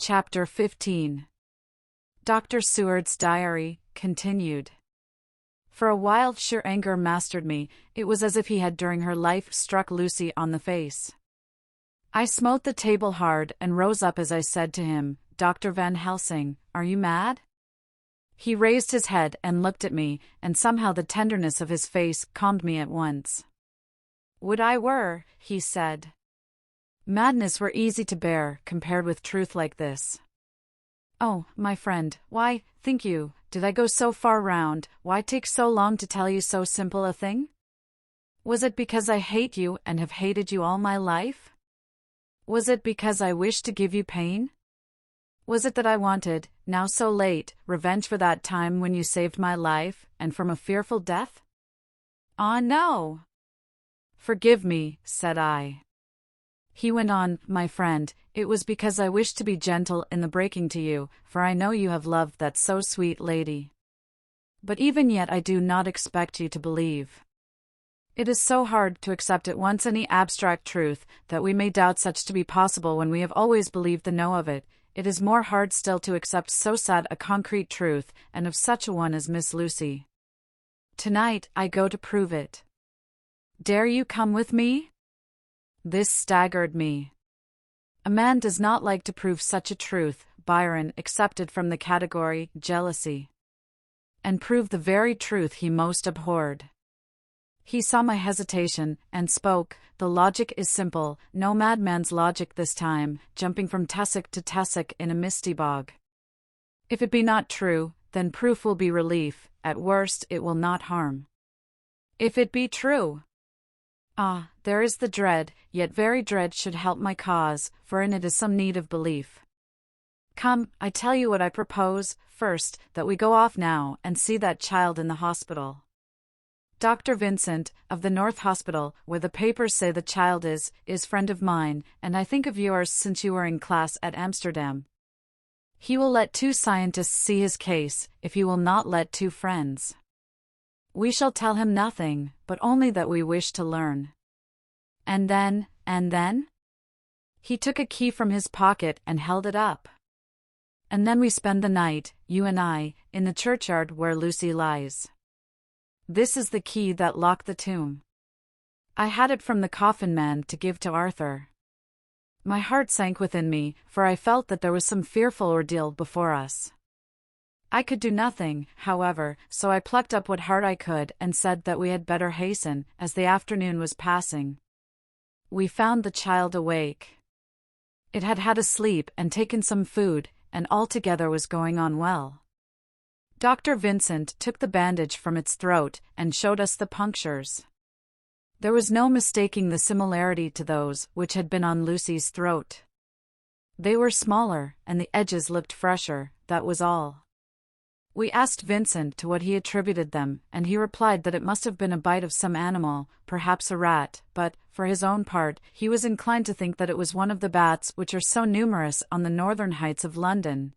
Chapter 15. Dr. Seward's diary, continued. For a while sheer anger mastered me. It was as if he had during her life struck Lucy on the face. I smote the table hard and rose up as I said to him, "Dr. Van Helsing, are you mad?" He raised his head and looked at me, and somehow the tenderness of his face calmed me at once. "Would I were," he said. Madness were easy to bear, compared with truth like this. "Oh, my friend, why, think you, did I go so far round, why take so long to tell you so simple a thing? Was it because I hate you and have hated you all my life? Was it because I wished to give you pain? Was it that I wanted, now so late, revenge for that time when you saved my life, and from a fearful death? Ah, no!" "Forgive me," said I. He went on, "My friend, it was because I wished to be gentle in the breaking to you, for I know you have loved that so sweet lady. But even yet I do not expect you to believe. It is so hard to accept at once any abstract truth, that we may doubt such to be possible when we have always believed the know of it. It is more hard still to accept so sad a concrete truth, and of such a one as Miss Lucy. Tonight I go to prove it. Dare you come with me?" This staggered me. A man does not like to prove such a truth, Byron accepted from the category jealousy, and prove the very truth he most abhorred. He saw my hesitation, and spoke. "The logic is simple, no madman's logic this time, jumping from tussock to tussock in a misty bog. If it be not true, then proof will be relief, at worst it will not harm. If it be true, ah, there is the dread, yet very dread should help my cause, for in it is some need of belief. Come, I tell you what I propose, first, that we go off now and see that child in the hospital. Dr. Vincent, of the North Hospital, where the papers say the child is friend of mine, and I think of yours since you were in class at Amsterdam. He will let 2 scientists see his case, if he will not let 2 friends. We shall tell him nothing, but only that we wish to learn. And then? He took a key from his pocket and held it up. And then we spend the night, you and I, in the churchyard where Lucy lies. This is the key that locked the tomb. I had it from the coffin man to give to Arthur. My heart sank within me, for I felt that there was some fearful ordeal before us. I could do nothing, however, so I plucked up what heart I could and said that we had better hasten, as the afternoon was passing. We found the child awake. It had had a sleep and taken some food, and altogether was going on well. Dr. Vincent took the bandage from its throat and showed us the punctures. There was no mistaking the similarity to those which had been on Lucy's throat. They were smaller, and the edges looked fresher, that was all. We asked Vincent to what he attributed them, and he replied that it must have been a bite of some animal, perhaps a rat, but, for his own part, he was inclined to think that it was one of the bats which are so numerous on the northern heights of London.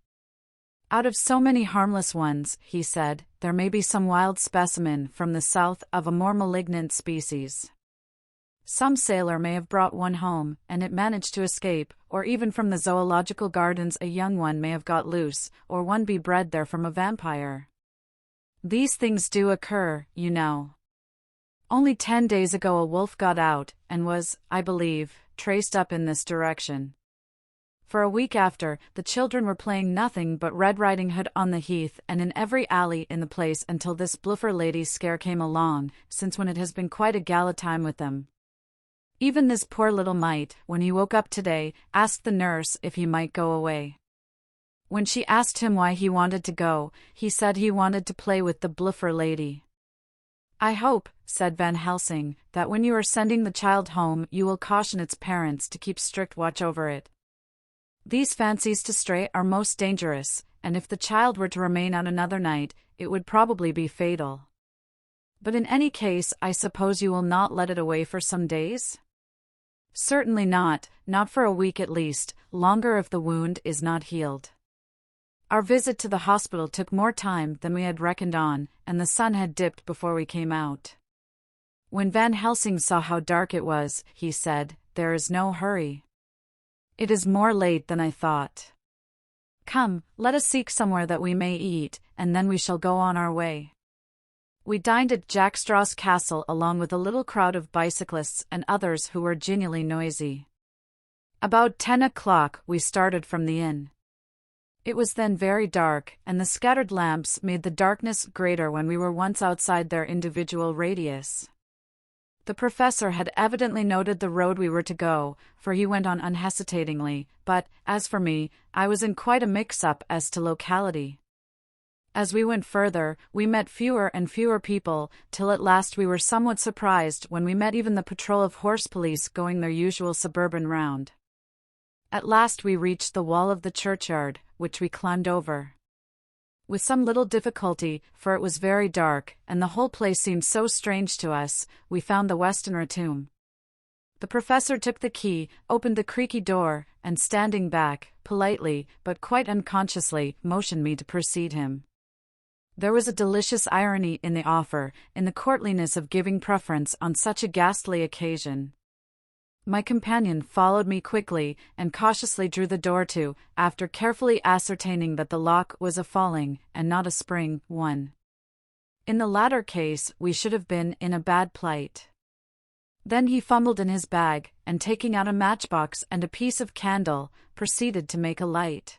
Out of so many harmless ones, he said, there may be some wild specimen from the south of a more malignant species. Some sailor may have brought one home, and it managed to escape, or even from the zoological gardens a young one may have got loose, or one be bred there from a vampire. These things do occur, you know. Only 10 days ago a wolf got out, and was, I believe, traced up in this direction. For a week after, the children were playing nothing but Red Riding Hood on the heath and in every alley in the place until this bluffer lady's scare came along, since when it has been quite a gala time with them. Even this poor little mite, when he woke up today, asked the nurse if he might go away. When she asked him why he wanted to go, he said he wanted to play with the bluffer lady. I hope, said Van Helsing, that when you are sending the child home you will caution its parents to keep strict watch over it. These fancies to stray are most dangerous, and if the child were to remain out another night, it would probably be fatal. But in any case I suppose you will not let it away for some days? Certainly not for a week at least, longer if the wound is not healed. Our visit to the hospital took more time than we had reckoned on, and the sun had dipped before we came out. When Van Helsing saw how dark it was, he said, "There is no hurry. It is more late than I thought. Come, let us seek somewhere that we may eat, and then we shall go on our way. We dined at Jack Straw's castle along with a little crowd of bicyclists and others who were genially noisy. About 10 o'clock we started from the inn. It was then very dark, and the scattered lamps made the darkness greater when we were once outside their individual radius. The professor had evidently noted the road we were to go, for he went on unhesitatingly, but, as for me, I was in quite a mix-up as to locality. As we went further, we met fewer and fewer people, till at last we were somewhat surprised when we met even the patrol of horse police going their usual suburban round. At last we reached the wall of the churchyard, which we climbed over. With some little difficulty, for it was very dark, and the whole place seemed so strange to us, we found the Westenra tomb. The professor took the key, opened the creaky door, and standing back, politely, but quite unconsciously, motioned me to precede him. There was a delicious irony in the offer, in the courtliness of giving preference on such a ghastly occasion. My companion followed me quickly, and cautiously drew the door to, after carefully ascertaining that the lock was a falling, and not a spring, one. In the latter case, we should have been in a bad plight. Then he fumbled in his bag, and taking out a matchbox and a piece of candle, proceeded to make a light.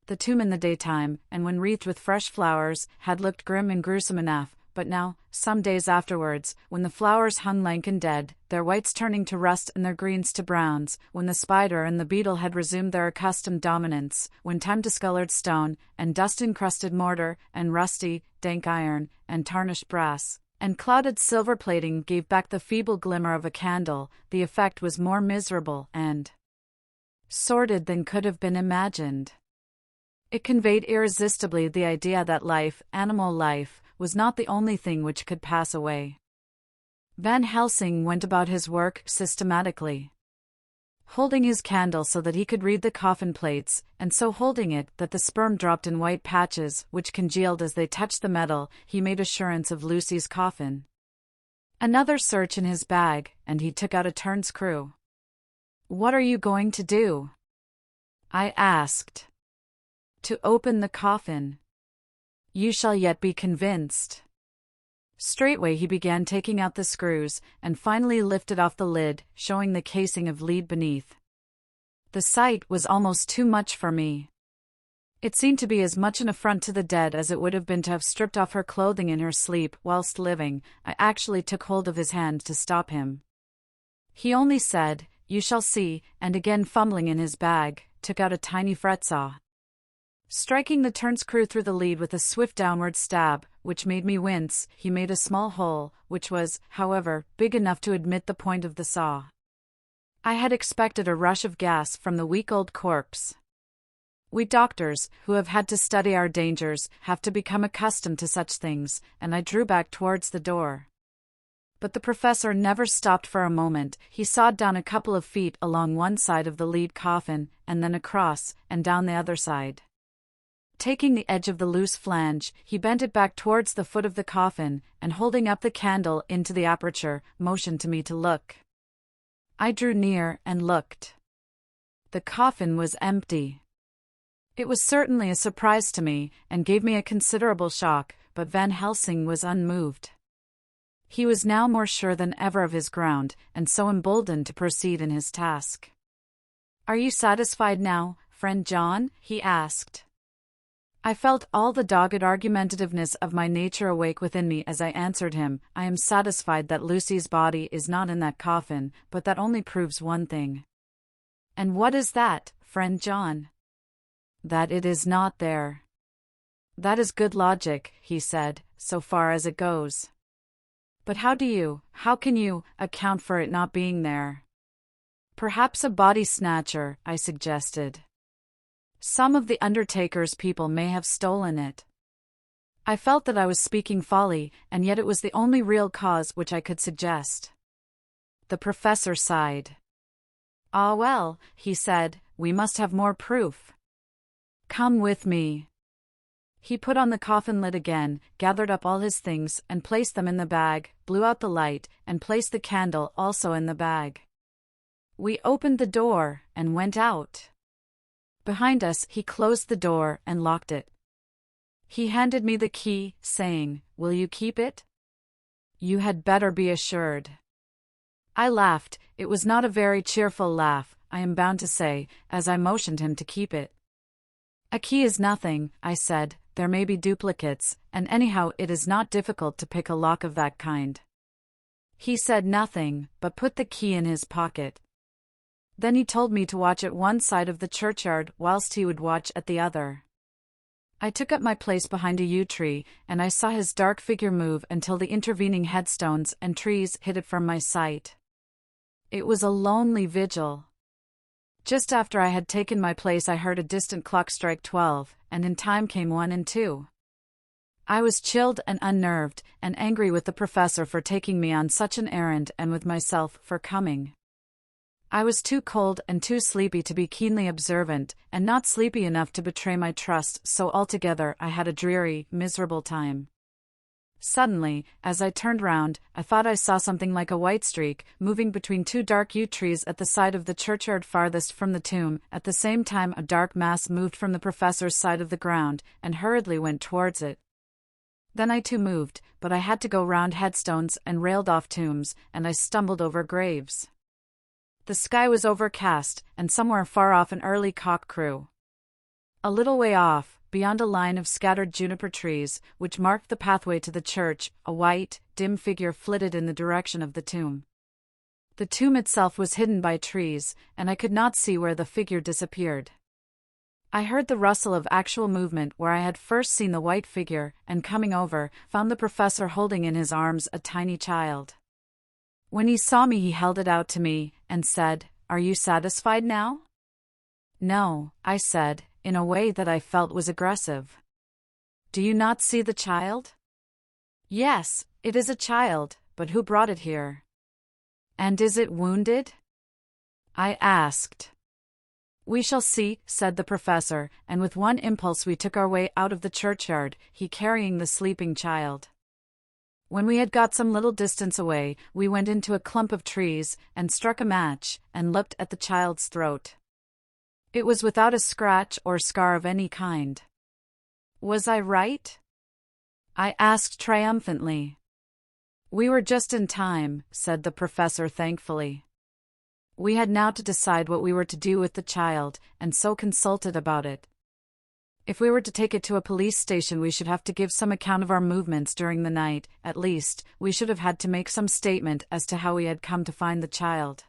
The tomb in the daytime, and when wreathed with fresh flowers, had looked grim and gruesome enough, but now, some days afterwards, when the flowers hung lank and dead, their whites turning to rust and their greens to browns, when the spider and the beetle had resumed their accustomed dominance, when time-discolored stone, and dust-encrusted mortar, and rusty, dank iron, and tarnished brass, and clouded silver plating gave back the feeble glimmer of a candle, the effect was more miserable and sordid than could have been imagined. It conveyed irresistibly the idea that life, animal life, was not the only thing which could pass away. Van Helsing went about his work systematically, holding his candle so that he could read the coffin plates, and so holding it that the sperm dropped in white patches which congealed as they touched the metal. He made assurance of Lucy's coffin. Another search in his bag, and he took out a turnscrew. "What are you going to do?" I asked. "To open the coffin. You shall yet be convinced." Straightway he began taking out the screws, and finally lifted off the lid, showing the casing of lead beneath. The sight was almost too much for me. It seemed to be as much an affront to the dead as it would have been to have stripped off her clothing in her sleep whilst living. I actually took hold of his hand to stop him. He only said, "You shall see," and again fumbling in his bag, took out a tiny fret saw. Striking the turnscrew through the lead with a swift downward stab, which made me wince, he made a small hole, which was, however, big enough to admit the point of the saw. I had expected a rush of gas from the weak old corpse. We doctors, who have had to study our dangers, have to become accustomed to such things, and I drew back towards the door. But the professor never stopped for a moment. He sawed down a couple of feet along one side of the lead coffin, and then across, and down the other side. Taking the edge of the loose flange, he bent it back towards the foot of the coffin, and holding up the candle into the aperture, motioned to me to look. I drew near and looked. The coffin was empty. It was certainly a surprise to me, and gave me a considerable shock, but Van Helsing was unmoved. He was now more sure than ever of his ground, and so emboldened to proceed in his task. "Are you satisfied now, friend John?" he asked. I felt all the dogged argumentativeness of my nature awake within me as I answered him, "I am satisfied that Lucy's body is not in that coffin, but that only proves one thing." "And what is that, friend John?" "That it is not there." "That is good logic," he said, "so far as it goes. But how can you, account for it not being there?" "Perhaps a body snatcher," I suggested. "Some of the undertaker's people may have stolen it." I felt that I was speaking folly, and yet it was the only real cause which I could suggest. The professor sighed. "Ah well," he said, "we must have more proof. Come with me." He put on the coffin lid again, gathered up all his things, and placed them in the bag, blew out the light, and placed the candle also in the bag. We opened the door, and went out. Behind us, he closed the door and locked it. He handed me the key, saying, "Will you keep it?" "You had better be assured." I laughed. It was not a very cheerful laugh, I am bound to say, as I motioned him to keep it. "A key is nothing," I said. "There may be duplicates, and anyhow it is not difficult to pick a lock of that kind." He said nothing, but put the key in his pocket. Then he told me to watch at one side of the churchyard whilst he would watch at the other. I took up my place behind a yew tree, and I saw his dark figure move until the intervening headstones and trees hid it from my sight. It was a lonely vigil. Just after I had taken my place I heard a distant clock strike 12, and in time came 1 and 2. I was chilled and unnerved, and angry with the professor for taking me on such an errand and with myself for coming. I was too cold and too sleepy to be keenly observant, and not sleepy enough to betray my trust, so altogether I had a dreary, miserable time. Suddenly, as I turned round, I thought I saw something like a white streak, moving between 2 dark yew trees at the side of the churchyard farthest from the tomb. At the same time a dark mass moved from the professor's side of the ground, and hurriedly went towards it. Then I too moved, but I had to go round headstones and railed off tombs, and I stumbled over graves. The sky was overcast, and somewhere far off an early cock crew. A little way off, beyond a line of scattered juniper trees, which marked the pathway to the church, a white, dim figure flitted in the direction of the tomb. The tomb itself was hidden by trees, and I could not see where the figure disappeared. I heard the rustle of actual movement where I had first seen the white figure, and coming over, found the professor holding in his arms a tiny child. When he saw me he held it out to me, and said, "Are you satisfied now?" "No," I said, in a way that I felt was aggressive. "Do you not see the child?" "Yes, it is a child, but who brought it here?" "And is it wounded?" I asked. "We shall see," said the professor, and with one impulse we took our way out of the churchyard, he carrying the sleeping child. When we had got some little distance away, we went into a clump of trees, and struck a match, and looked at the child's throat. It was without a scratch or scar of any kind. Was I right? I asked triumphantly. "We were just in time," said the professor thankfully. We had now to decide what we were to do with the child, and so consulted about it. If we were to take it to a police station we should have to give some account of our movements during the night. At least, we should have had to make some statement as to how we had come to find the child.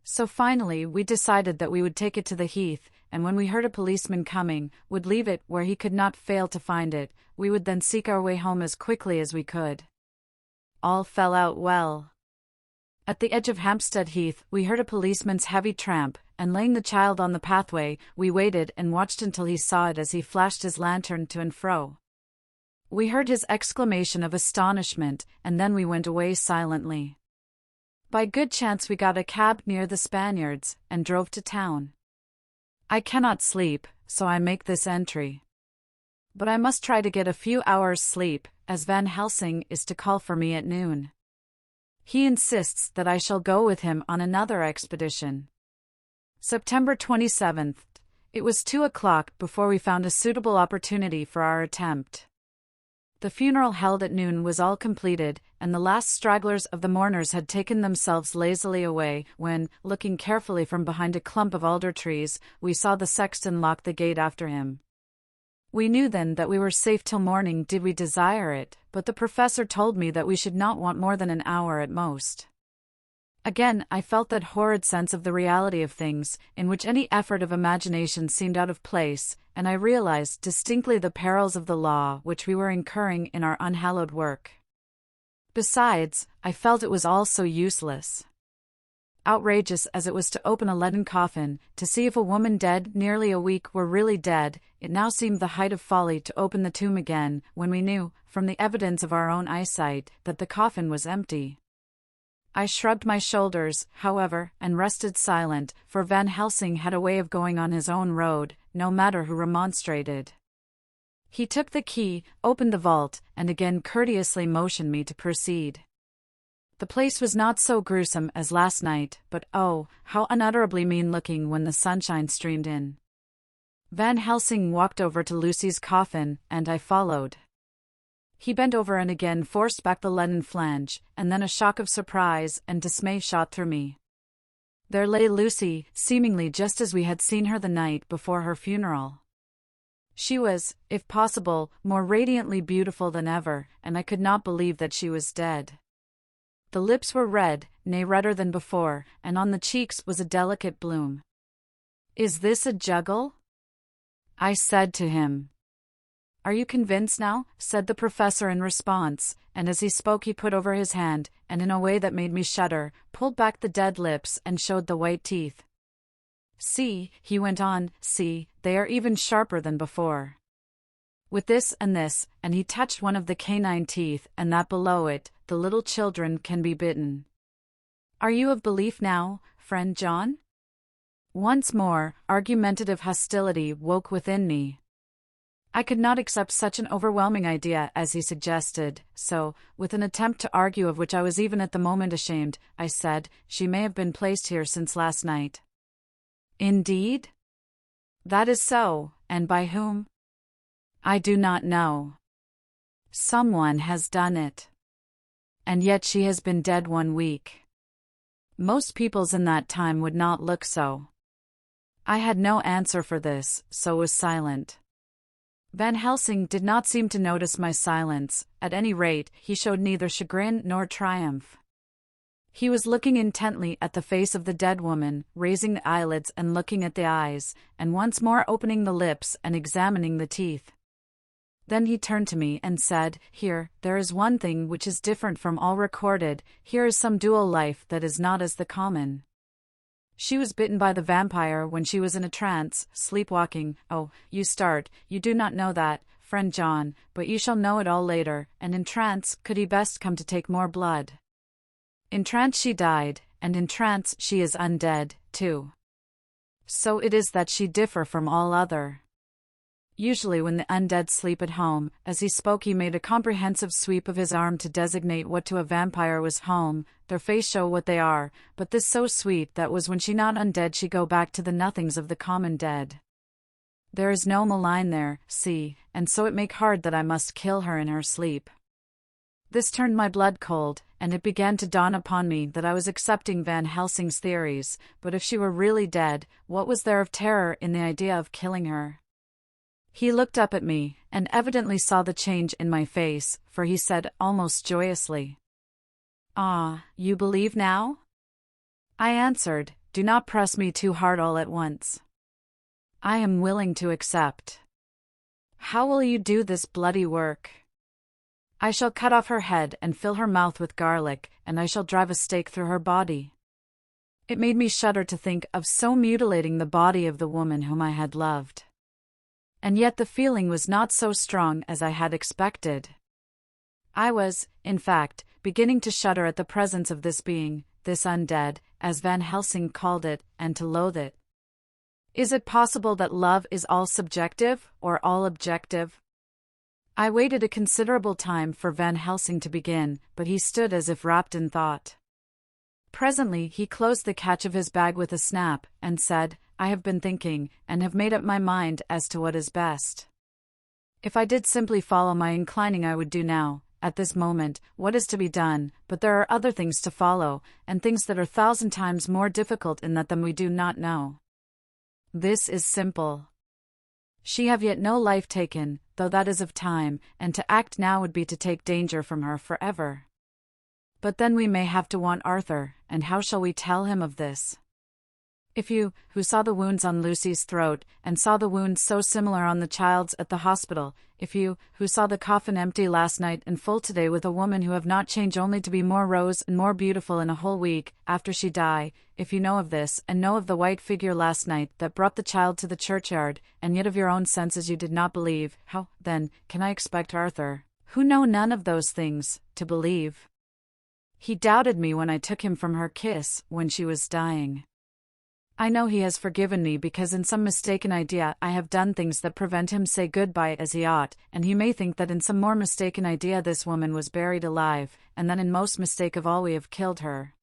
So finally we decided that we would take it to the heath, and when we heard a policeman coming, would leave it where he could not fail to find it. We would then seek our way home as quickly as we could. All fell out well. At the edge of Hampstead Heath we heard a policeman's heavy tramp, and laying the child on the pathway, we waited and watched until he saw it as he flashed his lantern to and fro. We heard his exclamation of astonishment, and then we went away silently. By good chance we got a cab near the Spaniards, and drove to town. I cannot sleep, so I make this entry. But I must try to get a few hours' sleep, as Van Helsing is to call for me at noon. He insists that I shall go with him on another expedition. September 27th. It was 2 o'clock before we found a suitable opportunity for our attempt. The funeral held at noon was all completed, and the last stragglers of the mourners had taken themselves lazily away, when, looking carefully from behind a clump of alder trees, we saw the sexton lock the gate after him. We knew then that we were safe till morning did we desire it, but the professor told me that we should not want more than an hour at most. Again I felt that horrid sense of the reality of things, in which any effort of imagination seemed out of place, and I realized distinctly the perils of the law which we were incurring in our unhallowed work. Besides, I felt it was all so useless. Outrageous as it was to open a leaden coffin, to see if a woman dead nearly a week were really dead, it now seemed the height of folly to open the tomb again, when we knew, from the evidence of our own eyesight, that the coffin was empty. I shrugged my shoulders, however, and rested silent, for Van Helsing had a way of going on his own road, no matter who remonstrated. He took the key, opened the vault, and again courteously motioned me to proceed. The place was not so gruesome as last night, but oh, how unutterably mean-looking when the sunshine streamed in. Van Helsing walked over to Lucy's coffin, and I followed. He bent over and again forced back the leaden flange, and then a shock of surprise and dismay shot through me. There lay Lucy, seemingly just as we had seen her the night before her funeral. She was, if possible, more radiantly beautiful than ever, and I could not believe that she was dead. The lips were red, nay redder than before, and on the cheeks was a delicate bloom. "Is this a juggle?" I said to him. "Are you convinced now?" said the professor in response, and as he spoke he put over his hand, and in a way that made me shudder, pulled back the dead lips and showed the white teeth. "See," he went on, "see, they are even sharper than before. With this, and he touched one of the canine teeth, and that below it, the little children can be bitten. Are you of belief now, friend John?" Once more, argumentative hostility woke within me. I could not accept such an overwhelming idea as he suggested, so, with an attempt to argue of which I was even at the moment ashamed, I said, "She may have been placed here since last night." "Indeed?" "That is so, and by whom?" "I do not know. Someone has done it. And yet she has been dead 1 week. Most peoples in that time would not look so." I had no answer for this, so was silent. Van Helsing did not seem to notice my silence. At any rate, he showed neither chagrin nor triumph. He was looking intently at the face of the dead woman, raising the eyelids and looking at the eyes, and once more opening the lips and examining the teeth. Then he turned to me and said, "Here, there is one thing which is different from all recorded. Here is some dual life that is not as the common. She was bitten by the vampire when she was in a trance, sleepwalking. Oh, you do not know that, friend John, but you shall know it all later, and in trance could he best come to take more blood. In trance she died, and in trance she is undead, too. So it is that she differ from all other. Usually when the undead sleep at home," as he spoke he made a comprehensive sweep of his arm to designate what to a vampire was home, "their face show what they are, but this so sweet that was when she not undead she go back to the nothings of the common dead. There is no malign there, see, and so it make hard that I must kill her in her sleep." This turned my blood cold, and it began to dawn upon me that I was accepting Van Helsing's theories, but if she were really dead, what was there of terror in the idea of killing her? He looked up at me, and evidently saw the change in my face, for he said almost joyously, "Ah, you believe now?" I answered, "Do not press me too hard all at once. I am willing to accept." "How will you do this bloody work?" "I shall cut off her head and fill her mouth with garlic, and I shall drive a stake through her body." It made me shudder to think of so mutilating the body of the woman whom I had loved. And yet the feeling was not so strong as I had expected. I was, in fact, beginning to shudder at the presence of this being, this undead, as Van Helsing called it, and to loathe it. Is it possible that love is all subjective, or all objective? I waited a considerable time for Van Helsing to begin, but he stood as if wrapped in thought. Presently he closed the catch of his bag with a snap, and said, "I have been thinking, and have made up my mind as to what is best. If I did simply follow my inclining I would do now, at this moment, what is to be done, but there are other things to follow, and things that are 1,000 times more difficult in that than we do not know. This is simple. She have yet no life taken, though that is of time, and to act now would be to take danger from her forever. But then we may have to want Arthur, and how shall we tell him of this? If you, who saw the wounds on Lucy's throat, and saw the wounds so similar on the child's at the hospital, if you, who saw the coffin empty last night and full today with a woman who have not changed only to be more rose and more beautiful in a whole week, after she die, if you know of this, and know of the white figure last night that brought the child to the churchyard, and yet of your own senses you did not believe, how, then, can I expect Arthur, who know none of those things, to believe? He doubted me when I took him from her kiss, when she was dying. I know he has forgiven me because in some mistaken idea I have done things that prevent him say goodbye as he ought, and he may think that in some more mistaken idea this woman was buried alive, and that in most mistake of all we have killed her.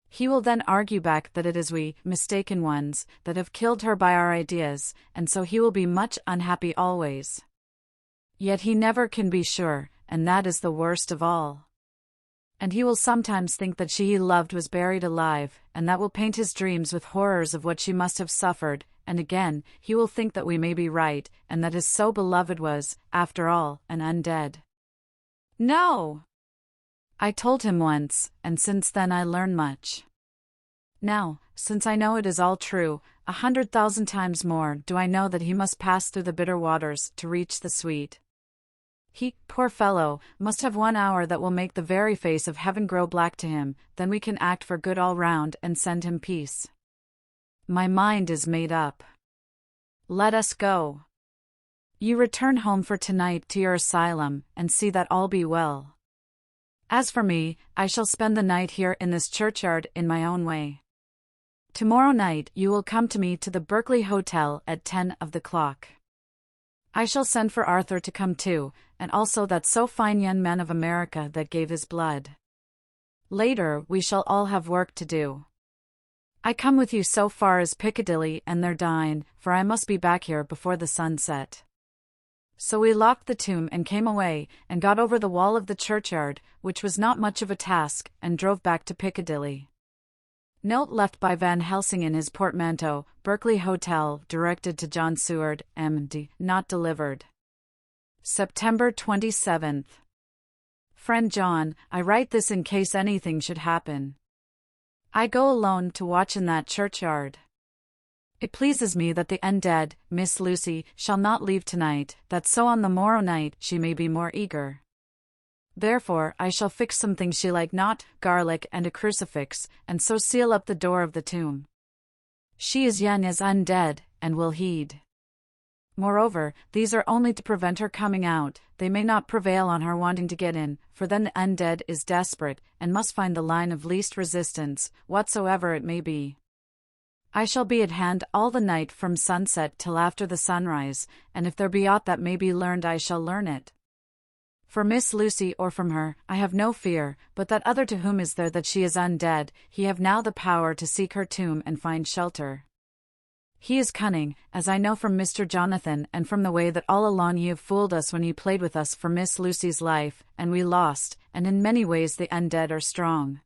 He will then argue back that it is we, mistaken ones, that have killed her by our ideas, and so he will be much unhappy always. Yet he never can be sure, and that is the worst of all. And he will sometimes think that she he loved was buried alive, and that will paint his dreams with horrors of what she must have suffered, and again, he will think that we may be right, and that his so beloved was, after all, an undead. No! I told him once, and since then I learn much. Now, since I know it is all true, 100,000 times more do I know that he must pass through the bitter waters to reach the sweet. He, poor fellow, must have 1 hour that will make the very face of heaven grow black to him, then we can act for good all round and send him peace. My mind is made up. Let us go. You return home for tonight to your asylum, and see that all be well. As for me, I shall spend the night here in this churchyard in my own way. Tomorrow night you will come to me to the Berkeley Hotel at 10 of the clock. I shall send for Arthur to come too, and also that so fine young man of America that gave his blood. Later we shall all have work to do. I come with you so far as Piccadilly and there dine, for I must be back here before the sun set. So we locked the tomb and came away, and got over the wall of the churchyard, which was not much of a task, and drove back to Piccadilly. Note left by Van Helsing in his portmanteau, Berkeley Hotel, directed to John Seward, M.D., not delivered. September 27th. Friend John, I write this in case anything should happen. I go alone to watch in that churchyard. It pleases me that the undead, Miss Lucy, shall not leave tonight, that so on the morrow night she may be more eager. Therefore I shall fix some things she like not, garlic and a crucifix, and so seal up the door of the tomb. She is young as undead, and will heed. Moreover, these are only to prevent her coming out, they may not prevail on her wanting to get in, for then the undead is desperate, and must find the line of least resistance, whatsoever it may be. I shall be at hand all the night from sunset till after the sunrise, and if there be aught that may be learned I shall learn it. For Miss Lucy or from her, I have no fear, but that other to whom is there that she is undead, he have now the power to seek her tomb and find shelter. He is cunning, as I know from Mr. Jonathan and from the way that all along ye have fooled us when ye played with us for Miss Lucy's life, and we lost, and in many ways the undead are strong.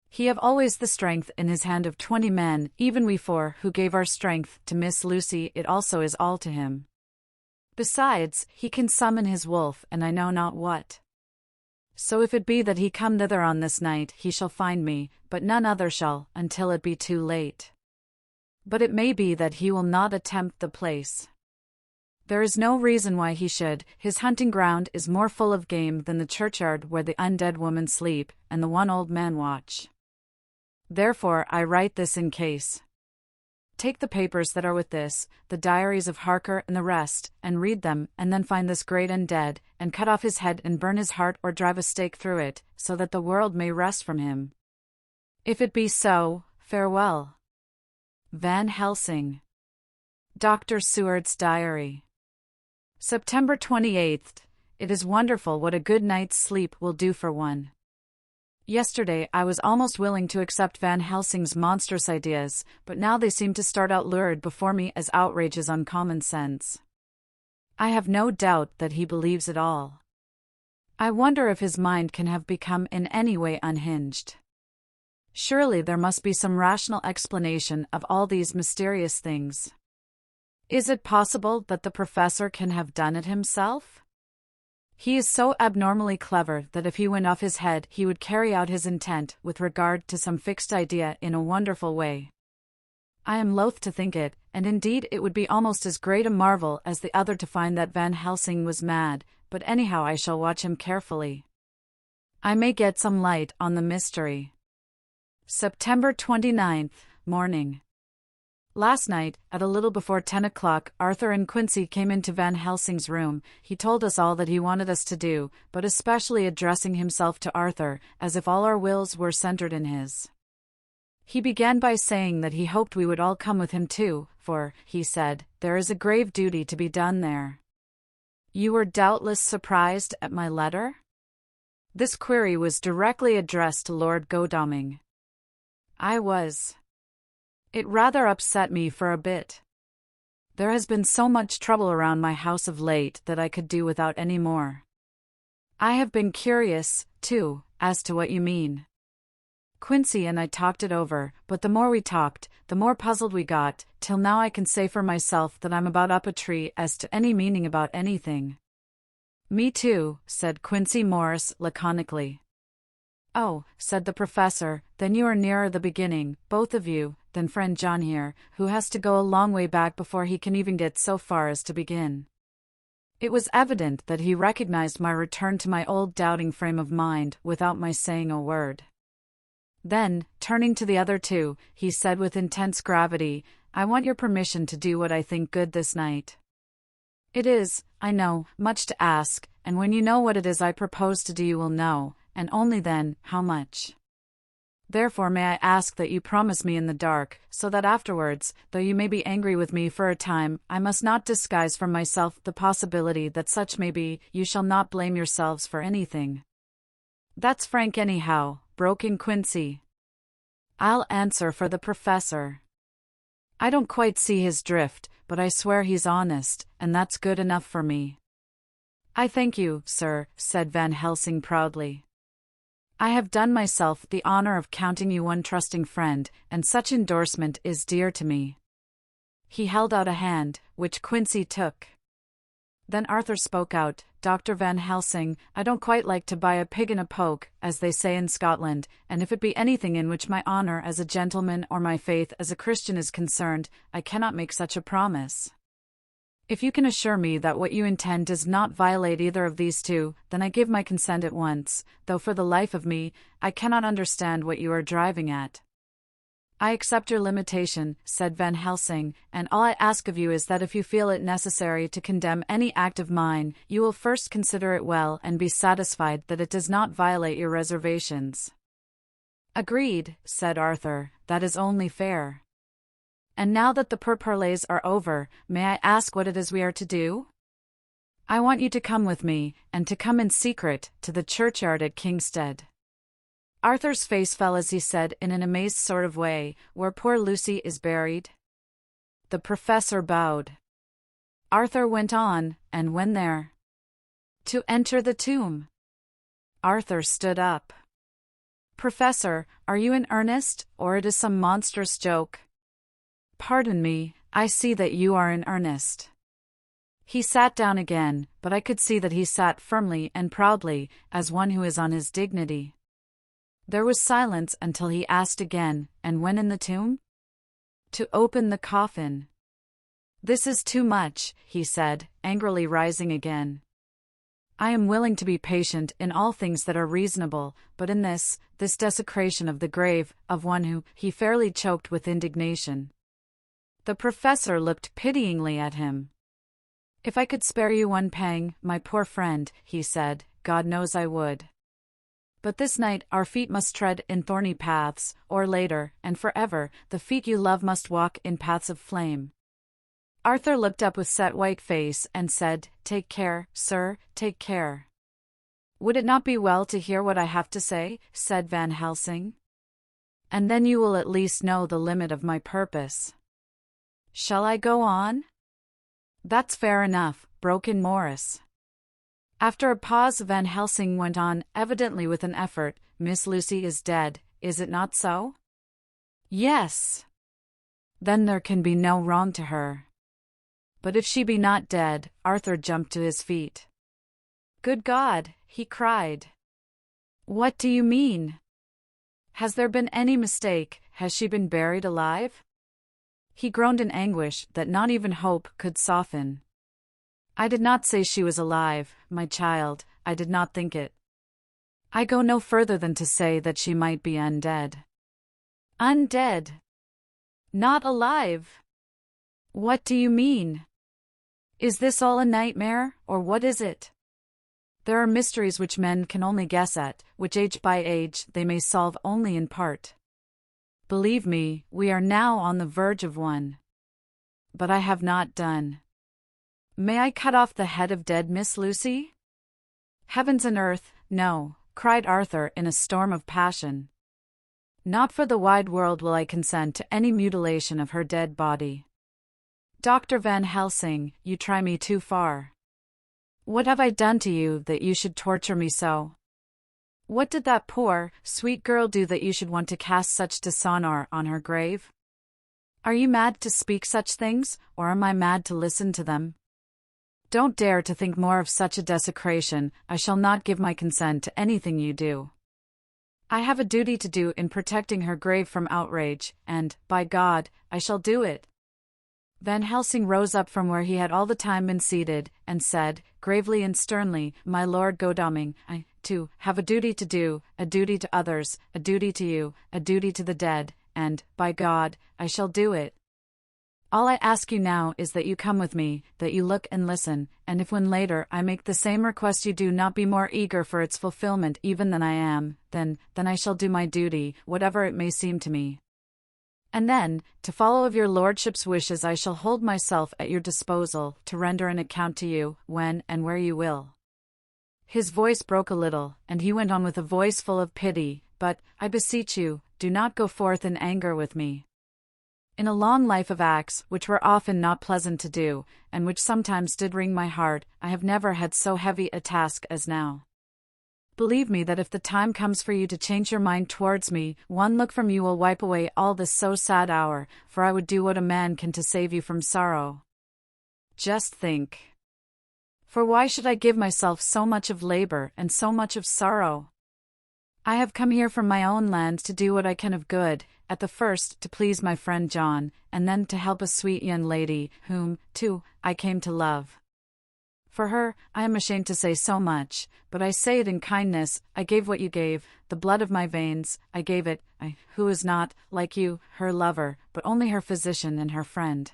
He have always the strength in his hand of 20 men, even we 4 who gave our strength to Miss Lucy, it also is all to him. Besides, he can summon his wolf and I know not what. So if it be that he come thither on this night he shall find me, but none other shall, until it be too late. But it may be that he will not attempt the place. There is no reason why he should, his hunting ground is more full of game than the churchyard where the undead woman sleep, and the one old man watch. Therefore I write this in case. Take the papers that are with this, the diaries of Harker and the rest, and read them, and then find this great undead, and cut off his head and burn his heart or drive a stake through it, so that the world may rest from him. If it be so, farewell. Van Helsing. Dr. Seward's Diary. September 28th. It is wonderful what a good night's sleep will do for one. Yesterday I was almost willing to accept Van Helsing's monstrous ideas, but now they seem to start out lurid before me as outrages on common sense. I have no doubt that he believes it all. I wonder if his mind can have become in any way unhinged. Surely there must be some rational explanation of all these mysterious things. Is it possible that the professor can have done it himself? He is so abnormally clever that if he went off his head he would carry out his intent with regard to some fixed idea in a wonderful way. I am loath to think it, and indeed it would be almost as great a marvel as the other to find that Van Helsing was mad, but anyhow I shall watch him carefully. I may get some light on the mystery. September 29th, morning. Last night, at a little before 10 o'clock, Arthur and Quincy came into Van Helsing's room. He told us all that he wanted us to do, but especially addressing himself to Arthur, as if all our wills were centered in his. He began by saying that he hoped we would all come with him too, for, he said, there is a grave duty to be done there. You were doubtless surprised at my letter? This query was directly addressed to Lord Godalming. I was. It rather upset me for a bit. There has been so much trouble around my house of late that I could do without any more. I have been curious, too, as to what you mean. Quincy and I talked it over, but the more we talked, the more puzzled we got, till now I can say for myself that I'm about up a tree as to any meaning about anything. Me too, said Quincy Morris laconically. Oh, said the professor, then you are nearer the beginning, both of you, than friend John here, who has to go a long way back before he can even get so far as to begin. It was evident that he recognized my return to my old doubting frame of mind without my saying a word. Then, turning to the other two, he said with intense gravity, I want your permission to do what I think good this night. It is, I know, much to ask, and when you know what it is I propose to do you will know, and only then, how much. Therefore may I ask that you promise me in the dark, so that afterwards, though you may be angry with me for a time, I must not disguise from myself the possibility that such may be, you shall not blame yourselves for anything. That's frank anyhow, broke in Quincy. I'll answer for the professor. I don't quite see his drift, but I swear he's honest, and that's good enough for me. I thank you, sir, said Van Helsing proudly. I have done myself the honor of counting you one trusting friend, and such endorsement is dear to me. He held out a hand, which Quincy took. Then Arthur spoke out, Dr. Van Helsing, I don't quite like to buy a pig in a poke, as they say in Scotland, and if it be anything in which my honor as a gentleman or my faith as a Christian is concerned, I cannot make such a promise. If you can assure me that what you intend does not violate either of these two, then I give my consent at once, though for the life of me, I cannot understand what you are driving at. I accept your limitation, said Van Helsing, and all I ask of you is that if you feel it necessary to condemn any act of mine, you will first consider it well and be satisfied that it does not violate your reservations. Agreed, said Arthur, that is only fair. And now that the pourparlers are over, may I ask what it is we are to do? I want you to come with me, and to come in secret, to the churchyard at Kingstead. Arthur's face fell as he said in an amazed sort of way, where poor Lucy is buried. The professor bowed. Arthur went on, and when there? To enter the tomb. Arthur stood up. Professor, are you in earnest, or it is some monstrous joke? Pardon me, I see that you are in earnest. He sat down again, but I could see that he sat firmly and proudly, as one who is on his dignity. There was silence until he asked again, and when in the tomb? To open the coffin. This is too much, he said, angrily rising again. I am willing to be patient in all things that are reasonable, but in this desecration of the grave, of one who, he fairly choked with indignation. The professor looked pityingly at him. If I could spare you one pang, my poor friend, he said, God knows I would. But this night our feet must tread in thorny paths, or later, and forever, the feet you love must walk in paths of flame. Arthur looked up with set white face and said, Take care, sir, take care. Would it not be well to hear what I have to say? Said Van Helsing. And then you will at least know the limit of my purpose. Shall I go on? That's fair enough, broke in Morris. After a pause Van Helsing went on, evidently with an effort, Miss Lucy is dead, is it not so? Yes. Then there can be no wrong to her. But if she be not dead, Arthur jumped to his feet. Good God, he cried. What do you mean? Has there been any mistake? Has she been buried alive? He groaned in anguish that not even hope could soften. I did not say she was alive, my child, I did not think it. I go no further than to say that she might be undead. Undead? Not alive? What do you mean? Is this all a nightmare, or what is it? There are mysteries which men can only guess at, which age by age they may solve only in part. Believe me, we are now on the verge of one. But I have not done. May I cut off the head of dead Miss Lucy? Heavens and earth, no, cried Arthur in a storm of passion. Not for the wide world will I consent to any mutilation of her dead body. Dr. Van Helsing, you try me too far. What have I done to you that you should torture me so? What did that poor, sweet girl do that you should want to cast such dishonor on her grave? Are you mad to speak such things, or am I mad to listen to them? Don't dare to think more of such a desecration. I shall not give my consent to anything you do. I have a duty to do in protecting her grave from outrage, and, by God, I shall do it. Van Helsing rose up from where he had all the time been seated, and said, gravely and sternly, My Lord Godalming, I, too, have a duty to do, a duty to others, a duty to you, a duty to the dead, and, by God, I shall do it. All I ask you now is that you come with me, that you look and listen, and if when later I make the same request you do not be more eager for its fulfillment even than I am, then I shall do my duty, whatever it may seem to me. And then, to follow of your lordship's wishes I shall hold myself at your disposal, to render an account to you, when and where you will. His voice broke a little, and he went on with a voice full of pity, but, I beseech you, do not go forth in anger with me. In a long life of acts, which were often not pleasant to do, and which sometimes did wring my heart, I have never had so heavy a task as now. Believe me that if the time comes for you to change your mind towards me, one look from you will wipe away all this so sad hour, for I would do what a man can to save you from sorrow. Just think. For why should I give myself so much of labor and so much of sorrow? I have come here from my own land to do what I can of good, at the first to please my friend John, and then to help a sweet young lady, whom, too, I came to love. For her, I am ashamed to say so much, but I say it in kindness, I gave what you gave, the blood of my veins, I gave it, I, who is not, like you, her lover, but only her physician and her friend.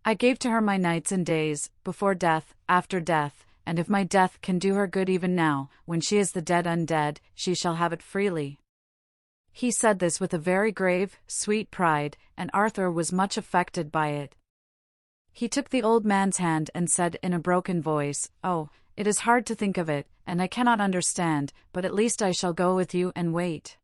I gave to her my nights and days, before death, after death, and if my death can do her good even now, when she is the dead undead, she shall have it freely. He said this with a very grave, sweet pride, and Arthur was much affected by it. He took the old man's hand and said in a broken voice, Oh, it is hard to think of it, and I cannot understand, but at least I shall go with you and wait.